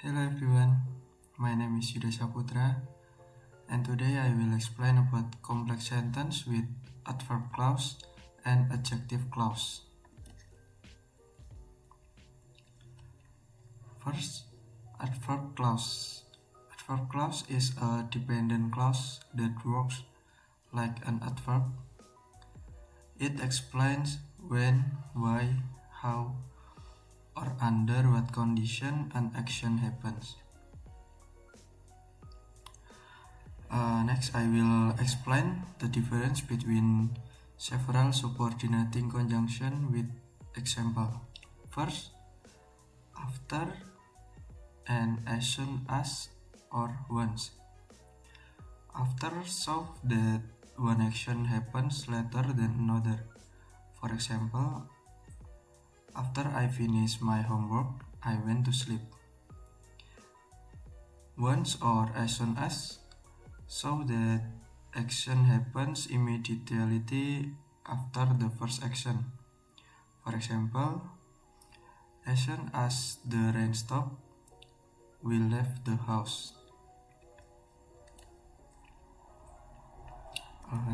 Hello everyone, my name is Yuda Saputra, and today I will explain about complex sentence with adverb clause and adjective clause. First, adverb clause. Adverb clause is a dependent clause that works like an adverb. It explains when, why, how, or under what condition an action happens. Next, I will explain the difference between several subordinating conjunction with example. First, after and as soon as or once. After shows that one action happens later than another. For example, after I finish my homework, I went to sleep. Once or as soon as show that action happens immediately after the first action. For example, as soon as the rain stopped, we left the house.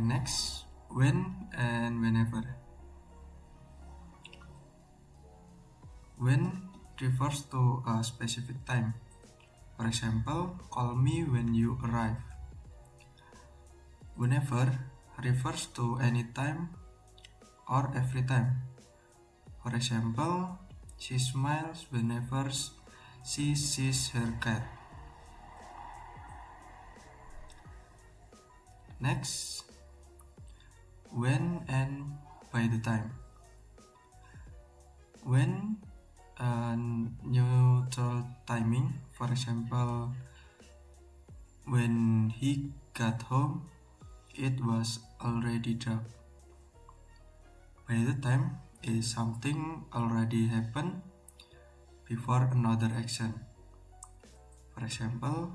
Next, when and whenever. When refers to a specific time. For example, call me when you arrive. Whenever refers to any time or every time. For example, she smiles whenever she sees her cat. Next, when and by the time. When neutral timing, for example, when he got home, it was already dark. By the time is something already happened before another action. For example,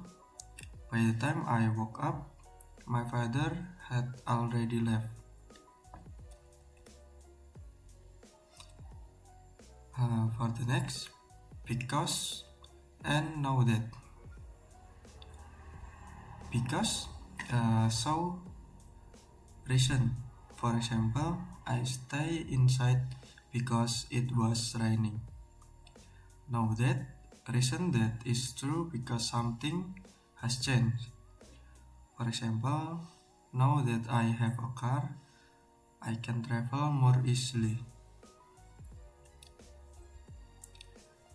by the time I woke up, my father had already left. For the next, because and know that. Because so reason. For example, I stay inside because it was raining. Know that reason that is true because something has changed. For example, now that I have a car, I can travel more easily.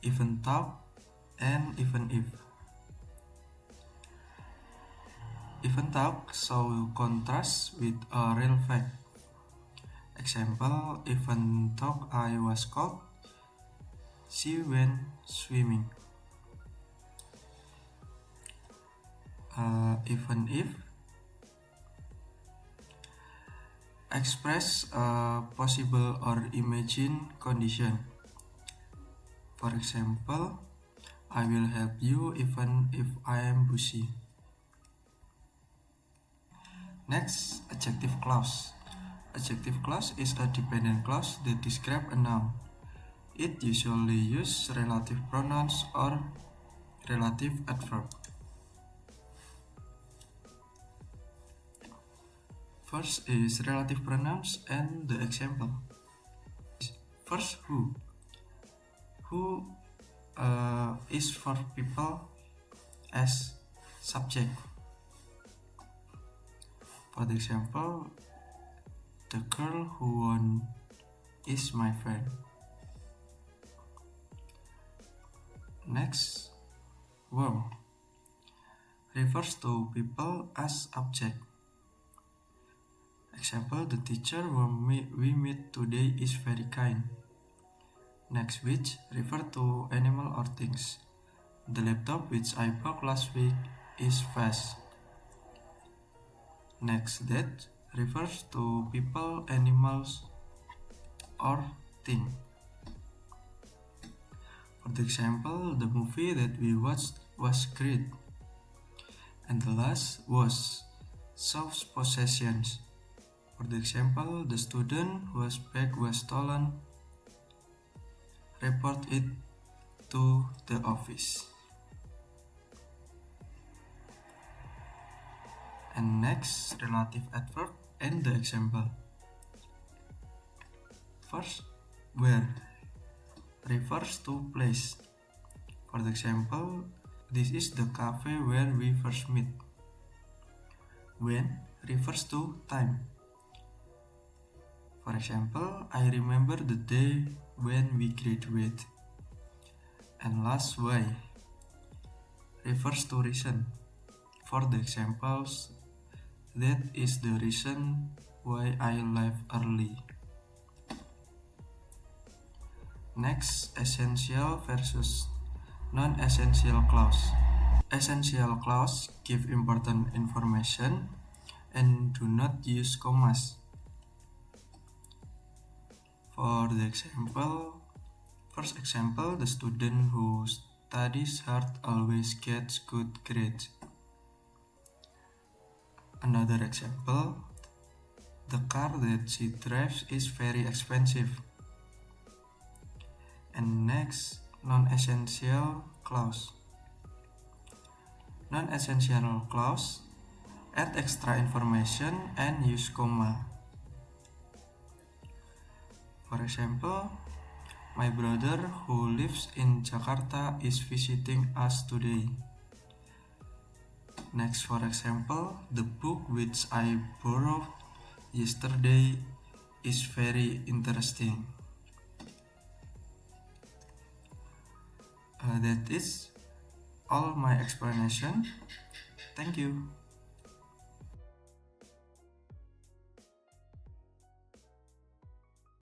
Even though and even if. Even though so contrast with a real fact. Example, even though I was cold, she went swimming. Even if express a possible or imagined condition. For example, I will help you even if I am busy. Next, adjective clause. Adjective clause is a dependent clause that describes a noun. It usually uses relative pronouns or relative adverb. First is relative pronouns and the example. First, who. Who is for people as subject. For the example, the girl who won is my friend. Next, whom refers to people as object. Example, the teacher whom we meet today is very kind. Next, which refer to animal or things. The laptop which I bought last week is fast. Next, that refers to people, animals, or thing. For the example, the movie that we watched was great. And the last was shows possessions. For the example, the student whose bag was stolen report it to the office. And next, relative adverb and the example. First, where refers to place. For the example, this is the cafe where we first meet. When refers to time. For example, I remember the day when we graduated. And last, why refers to reason. For the examples, that is the reason why I left early. Next, essential versus non-essential clause. Essential clause give important information and do not use commas. For the example, first example, the student who studies hard always gets good grades. Another example, the car that she drives is very expensive. And next, non-essential clause. Non-essential clause add extra information and use comma. For example, my brother who lives in Jakarta is visiting us today. Next, for example, the book which I borrowed yesterday is very interesting. That is all my explanation. Thank you.